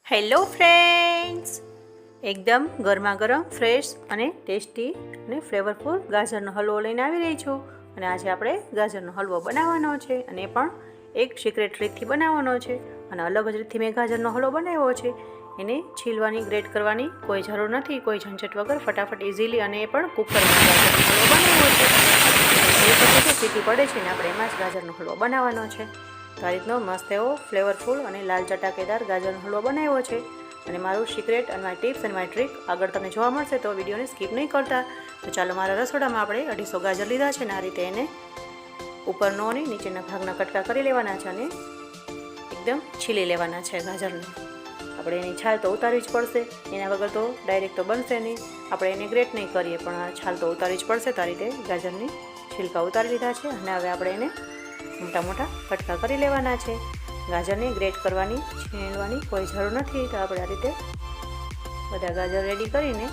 Hello friends, એકદમ ગરમા ગરમ ફ્રેશ અને ટેસ્ટી અને ફ્લેવરફુલ ગાજરનો હલવો લઈને આવી રહી છું. અને આજે આપણે ગાજરનો હલવો બનાવવાનો છે અને પણ એક સિક્રેટ રીતથી બનાવવાનો છે. અને અલગ જ રીતથી મેં ગાજરનો હલવો બનાવ્યો છે. એને છીલવાની, ગ્રેટ કરવાની કોઈ જરૂર નથી, કોઈ ઝંઝટ વગર ફટાફટ ઇઝીલી, અને એ પણ કુકરમાં ગાજરનો હલવો બનાવ્યો છે. એ પછી સીટી પડે છે ને આપણે એમાં જ ગાજરનો હલવો બનાવવાનો છે. તો આ રીતનો મસ્ત એવો ફ્લેવરફુલ અને લાલ ચટાકેદાર ગાજરનો હલવો બનાવ્યો છે. અને મારું સિક્રેટ અને મારી ટિપ્સ અને મારી ટ્રીક આગળ તમને જોવા મળશે, તો વિડીયોને સ્કીપ નહીં કરતા. તો ચાલો, મારા રસોડામાં આપણે 250 ગાજર લીધા છે ને આ રીતે એને ઉપરનો અને નીચેના ભાગના કટકા કરી લેવાના છે અને એકદમ છીલી લેવાના છે ગાજરને. આપણે એની છાલ તો ઉતારવી જ પડશે, એના વગર તો ડાયરેક્ટ તો બનશે નહીં. આપણે એને ગ્રેટ નહીં કરીએ પણ આ છાલ તો ઉતારવી જ પડશે. તો આ રીતે ગાજરની છિલકા ઉતારી લીધા છે અને હવે આપણે એને મોટા મોટા કટકા કરી લેવાના છે. ગાજરને ગ્રેટ કરવાની, છીણવાની કોઈ જરૂર નથી. તો આપણે આ રીતે બધા ગાજર રેડી કરીને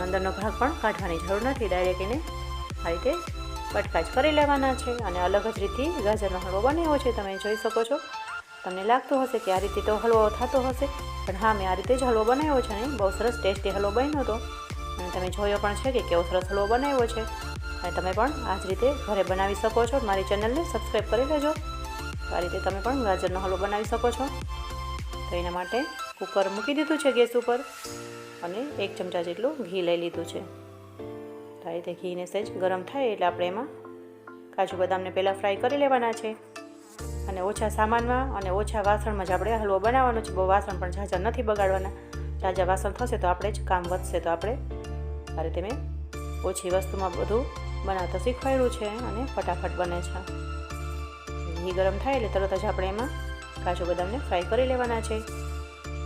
અંદરનો ભાગ પણ કાઢવાની જરૂર નથી, ડાયરેક્ટ એને આ રીતે કટકા જ કરી લેવાના છે. અને અલગ જ રીતથી ગાજરનો હલવો બનાવ્યો છે, તમે જોઈ શકો છો. તમને લાગતું હશે કે આ રીતે તો હલવો થતો હશે, પણ હા, મેં આ રીતે જ હલવો બનાવ્યો છે ને બહુ સરસ ટેસ્ટી હલવો બન્યો હતો. અને તમે જોયો પણ છે કે કેવો સરસ હલવો બનાવ્યો છે. અને તમે પણ આ જ રીતે ઘરે બનાવી શકો છો. મારી ચેનલને સબસ્ક્રાઈબ કરી લેજો. તો આ રીતે તમે પણ ગાજરનો હલવો બનાવી શકો છો. તો એના માટે કુકર મૂકી દીધું છે ગેસ ઉપર અને 1 ચમચા જેટલું ઘી લઈ લીધું છે. તો આ રીતે ઘીને સહેજ ગરમ થાય એટલે આપણે એમાં કાજુ બદામને પહેલાં ફ્રાય કરી લેવાના છે. અને ઓછા સામાનમાં અને ઓછા વાસણમાં જ આપણે હલવો બનાવવાનો છે. બહુ વાસણ પણ ઝાઝા નથી બગાડવાના. તાજા વાસણ થશે તો આપણે જ કામ વધશે. તો આપણે આ રીતે મેં ઓછી વસ્તુમાં બધું બનાવતા શીખવાડ્યું છે અને ફટાફટ બને છે. ઘી ગરમ થાય એટલે તરત જ આપણે એમાં કાજુ બદામને ફ્રાય કરી લેવાના છે.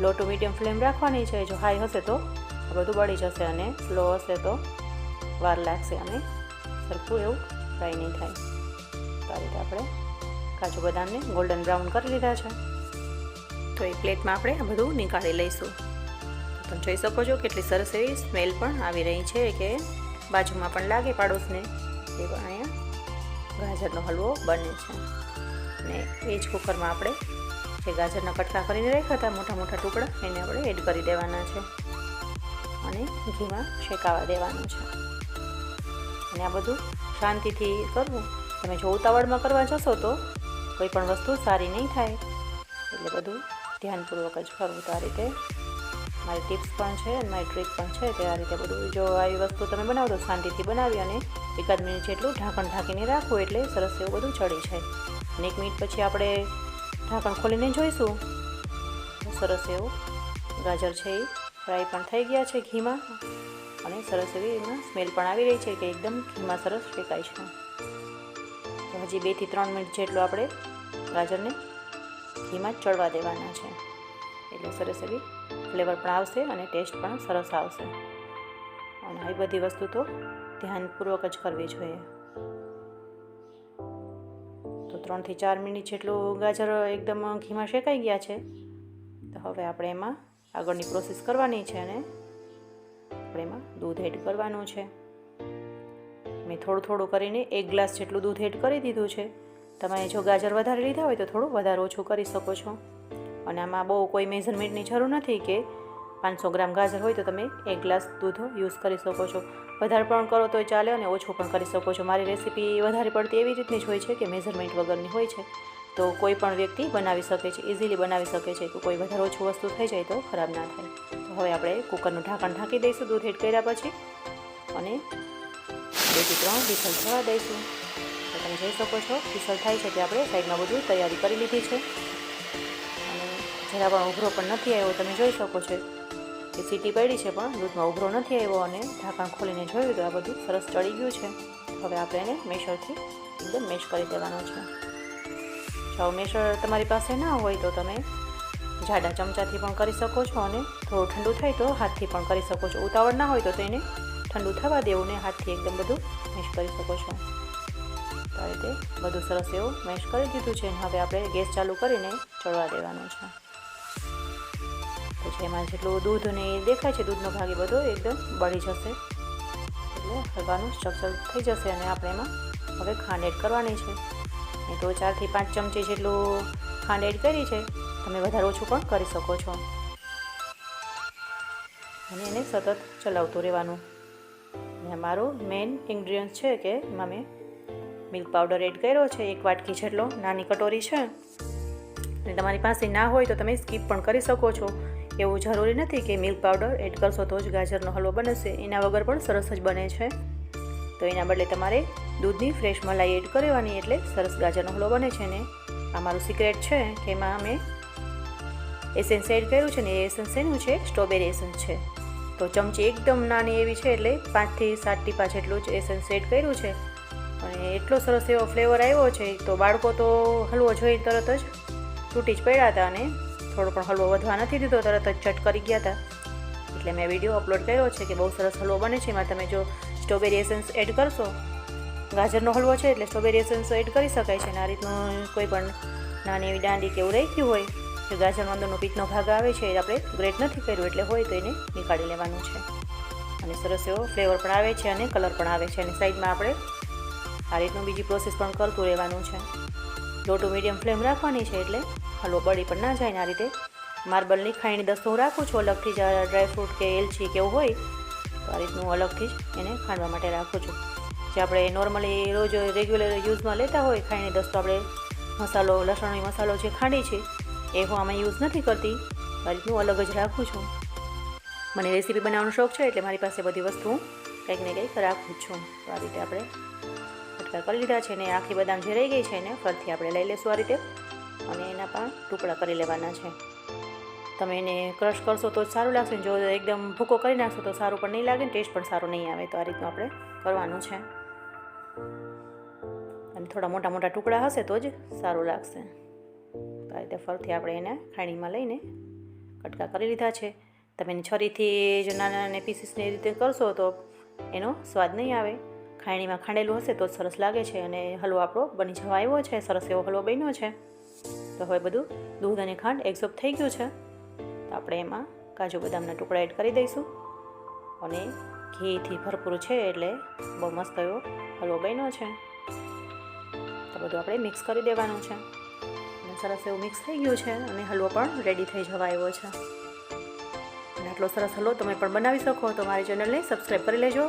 લો ટુ મીડિયમ ફ્લેમ રાખવાની છે. જો હાઈ હશે તો આ બધું બળી જશે અને સ્લો હશે તો વાર લાગશે અને સરખું એવું ફ્રાય નહીં થાય. તો આ રીતે આપણે કાજુ બદામને ગોલ્ડન બ્રાઉન કરી લીધા છે. તો એ પ્લેટમાં આપણે આ બધું નીકાળી લઈશું. તમે જોઈ શકો છો કેટલી સરસ એવી સ્મેલ પણ આવી રહી છે કે બાજુમાં પણ લાગે પાડોશને એ પણ અહીંયા ગાજરનો હલવો બને છે. અને એ જ કુકરમાં આપણે જે ગાજરના કટકા કરીને રાખ્યા હતા મોટા મોટા ટુકડા, એને આપણે એડ કરી દેવાના છે અને ઘીમાં શેકાવા દેવાનું છે. અને આ બધું શાંતિથી કરવું. તમે જો ઉતાવળમાં કરવા જશો તો કોઈ પણ વસ્તુ સારી નહીં થાય, એટલે બધું ધ્યાનપૂર્વક જ કરવું. તો આ રીતે મારી ટિપ્સ પણ છે અને મારી ટ્રીક પણ છે કે આ રીતે બધું જો આવી વસ્તુ તમે બનાવો તો શાંતિથી બનાવી અને 1 મિનિટ જેટલું ઢાંકણ ઢાંકીને રાખવું એટલે સરસ એવું બધું ચડી જાય. અને 1 મિનિટ પછી આપણે ઢાંકણ ખોલીને જોઈશું. સરસ એવું ગાજર છે એ ફ્રાય પણ થઈ ગયા છે ઘીમાં અને સરસ એવી એમાં સ્મેલ પણ આવી રહી છે કે એકદમ ઘીમાં સરસ શેકાય છે. તો હજી 2 થી 3 મિનિટ જેટલું આપણે ગાજરને ઘીમાં ચડવા દેવાના છે, એટલે સરસ એવી ફ્લેવર પણ આવશે અને ટેસ્ટ પણ સરસ આવશે. અને આવી બધી વસ્તુ તો ધ્યાનપૂર્વક જ કરવી જોઈએ. તો 3 થી 4 મિનિટ જેટલું ગાજર એકદમ ઘીમાં શેકાઈ ગયા છે. તો હવે આપણે એમાં આગળની પ્રોસેસ કરવાની છે અને આપણે એમાં દૂધ એડ કરવાનું છે. મેં થોડું કરીને 1 ગ્લાસ જેટલું દૂધ એડ કરી દીધું છે. તમે જો ગાજર વધારે લીધા હોય તો થોડું વધારે ઓછું કરી શકો છો. અને આમાં બહુ કોઈ મેઝરમેન્ટની જરૂર નથી કે 500 ગ્રામ ગાજર હોય તો તમે 1 ગ્લાસ દૂધ યુઝ કરી શકો છો. વધારે પણ કરો તોય ચાલે અને ઓછું પણ કરી શકો છો. મારી રેસીપી વધારે પડતી એવી રીતની જ હોય છે કે મેઝરમેન્ટ વગરની હોય છે. તો કોઈ પણ વ્યક્તિ બનાવી શકે છે, ઇઝીલી બનાવી શકે છે. તો કોઈ વધારે ઓછું વસ્તુ થઈ જાય તો ખરાબ ના થાય. તો હવે આપણે કુકરનું ઢાંકણ ઢાંકી દઈશું દૂધ એડ કર્યા પછી અને 2 થી 3 વિસલ થવા દઈશું. તો તમે જોઈ શકો છો વિસલ થાય છે તે આપણે સાઈડમાં બધું તૈયારી કરી લીધી છે. અને જરા પણ ઉભરો પણ નથી આવ્યો. તમે જોઈ શકો છો કે સીટી પડી છે પણ દૂધમાં ઉભરો નથી આવ્યો. અને ઢાંકણ ખોલીને જોયું તો આ બધું સરસ ચડી ગયું છે. હવે આપણે એને મેશરથી એકદમ મેશ કરી દેવાનું છે. જો મેશર તમારી પાસે ના હોય તો તમે જાડા ચમચાથી પણ કરી શકો છો અને થોડું ઠંડુ થાય તો હાથથી પણ કરી શકો છો. ઉતાવળ ના હોય તો એને ઠંડુ થવા દેવું ને હાથથી એકદમ બધું મેશ કરી શકો છો. તો આ રીતે બધું સરસ એવું મેશ કરી દીધું છે. હવે આપણે ગેસ ચાલુ કરીને ચડવા દેવાનું છે. પછી એમાં જેટલું દૂધ ને દેખાય છે દૂધનો ભાગ એ બધો એકદમ બળી જશે, એટલે હલવાનું સ્ટ્રક્ચર થઈ જશે. અને આપણે એમાં હવે ખાંડ એડ કરવાની છે. એ તો 4 થી 5 ચમચી જેટલું ખાંડ એડ કરી છે. તમે વધારે ઓછું પણ કરી શકો છો. અને એને સતત ચલાવતું રહેવાનું. અને મારું મેઇન ઇન્ગ્રીડિયન્ટ છે કે એમાં મેં મિલ્ક પાવડર એડ કર્યો છે 1 વાટકી જેટલો, નાની કટોરી છે. અને તમારી પાસે ના હોય તો તમે સ્કીપ પણ કરી શકો છો. એવું જરૂરી નથી કે મિલ્ક પાવડર એડ કરશો તો જ ગાજરનો હલવો બનશે, એના વગર પણ સરસ જ બને છે. તો એના બદલે તમારે દૂધની ફ્રેશ મલાઈ એડ કરવાની, એટલે સરસ ગાજરનો હલવો બને છે. ને આ મારું સિક્રેટ છે કે એમાં મેં એસેન્સ એડ કર્યું છે ને એ એસેન્સ એનું છે સ્ટ્રોબેરી એસેન્સ છે. તો ચમચી એકદમ નાની એવી છે, એટલે 5 થી 7 ટીપા જેટલું જ એસેન્સ એડ કર્યું છે. અને એટલો સરસ એવો ફ્લેવર આવ્યો છે, તો બાળકો તો હલવો જોઈ તરત જ તૂટી જ પડ્યા હતા અને થોડો પણ હલવો વધવા નથી દીધો, તરત જ ચટ કરી ગયા હતા. એટલે મેં વિડીયો અપલોડ કર્યો છે કે બહુ સરસ હલવો બને છે. એમાં તમે જો સ્ટ્રોબેરી એસેન્સ એડ કરશો, ગાજરનો હલવો છે એટલે સ્ટ્રોબેરી એસેન્સ એડ કરી શકાય છે. અને આ રીતનું કોઈ પણ નાની એવી દાંડી કે એવું રહી ગયું હોય કે ગાજરનો અંદરનો પીતનો ભાગ આવે છે, એ આપણે ગ્રેટ નથી કર્યું એટલે હોય તો એને નીકાળી લેવાનું છે. અને સરસ એવો ફ્લેવર પણ આવે છે અને કલર પણ આવે છે. અને સાઈડમાં આપણે આ રીતનું બીજી પ્રોસેસ પણ કરતું રહેવાનું છે. લો ટુ મીડિયમ ફ્લેમ રાખવાની છે, એટલે હલવો બળી પણ ના જાય. ને આ રીતે માર્બલની ખાયણી દસ્તો હું રાખું છું અલગથી, જ ડ્રાયફ્રૂટ કે એલચી કે એવું હોય તો આ રીતનું અલગથી જ એને ખાંડવા માટે રાખું છું. જે આપણે નોર્મલી રોજ રેગ્યુલર યુઝમાં લેતા હોય ખાયણી દસ્તો, આપણે મસાલો લસણનો મસાલો જે ખાંડી છે એ હું આમાં યુઝ નથી કરતી, આ રીતનું અલગ જ રાખું છું. મને રેસીપી બનાવવાનો શોખ છે એટલે મારી પાસે બધી વસ્તુ કંઈક ને કંઈક રાખું છું. તો આ રીતે આપણે કટકા કરી લીધા છે. ને આખી બદામ જે રહી ગઈ છે એને ફરથી આપણે લઈ લઈશું આ રીતે, અને એના પણ ટુકડા કરી લેવાના છે. તમે એને ક્રશ કરશો તો જ સારું લાગશે, જો એકદમ ભૂકો કરી નાખશો તો સારું પણ નહીં લાગે, ટેસ્ટ પણ સારો નહીં આવે. તો આ રીતનું આપણે કરવાનું છે. અને થોડા મોટા મોટા ટુકડા હશે તો જ સારું લાગશે. તો આ રીતે ફરથી આપણે એને ખાણીમાં લઈને કટકા કરી લીધા છે. તમે એને છરીથી જો નાના નાના પીસીસને રીતે કરશો તો એનો સ્વાદ નહીં આવે. ખાયણીમાં ખાંડેલું હશે તો જ સરસ લાગે છે. અને હલવો આપણો બની જવા આવ્યો છે, સરસ એવો હલવો બન્યો છે. તો હવે બધું દૂધ અને ખાંડ એબ્સોર્બ થઈ ગયું છે. તો આપણે એમાં કાજુ બદામના ટુકડા એડ કરી દઈશું. અને ઘીથી ભરપૂર છે એટલે બહુ મસ્ત એવો હલવો બન્યો છે. તો બધું આપણે મિક્સ કરી દેવાનું છે. અને સરસ એવું મિક્સ થઈ ગયું છે અને હલવો પણ રેડી થઈ જવા આવ્યો છે. અને આટલો સરસ હલવો તમે પણ બનાવી શકો. તો મારી ચેનલને સબસ્ક્રાઈબ કરી લેજો,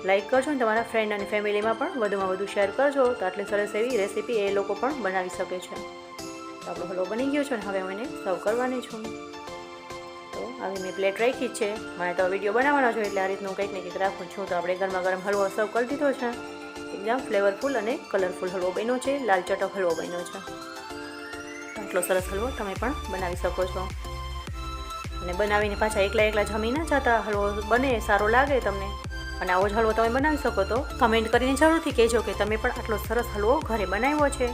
લાઇક કરજો અને તમારા ફ્રેન્ડ અને ફેમિલીમાં પણ વધુમાં વધુ શેર કરજો. તો આટલી સરસ એવી રેસીપી એ લોકો પણ બનાવી શકે છે. તો આપણો હલવો બની ગયો છે અને હવે હું એને સર્વ કરવાની છું. તો આવી મેં પ્લેટ રાખી જ છે, મને તો વિડીયો બનાવવાનો છે એટલે આ રીતનું કંઈક ને કંઈક રાખું છું. તો આપણે ગરમા ગરમ હલવો સર્વ કરી દીધો છે. એકદમ ફ્લેવરફુલ અને કલરફુલ હલવો બન્યો છે, લાલ ચટક હલવો બન્યો છે. આટલો સરસ હલવો તમે પણ બનાવી શકો છો. અને બનાવીને પાછા એકલા જમી ના જતા, હલવો બને સારો લાગે તમને. અને આવો જ હલવો તમે બનાવી શકો તો કમેન્ટ કરીને જરૂરથી કહેજો કે તમે પણ આટલો સરસ હલવો ઘરે બનાવ્યો છે.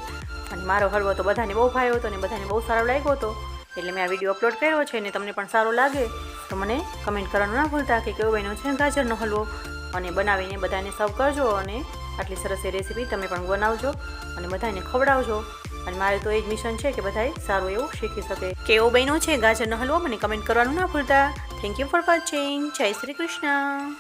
અને મારો હલવો તો બધાને બહુ ભાવ્યો હતો અને બધાને બહુ સારો લાગ્યો હતો, એટલે મેં આ વિડીયો અપલોડ કર્યો છે. અને તમને પણ સારો લાગે તો મને કમેન્ટ કરવાનું ના ભૂલતા કે કેવો બન્યો છે ગાજરનો હલવો. અને બનાવીને બધાને સર્વ કરજો. અને આટલી સરસ એ રેસીપી તમે પણ બનાવજો અને બધાને ખવડાવજો. અને મારે તો એ જ મિશન છે કે બધાએ સારું એવું શીખી શકે. કેવો બન્યો છે ગાજરનો હલવો મને કમેન્ટ કરવાનું ના ભૂલતા. Thank you for watching. જય શ્રી કૃષ્ણ.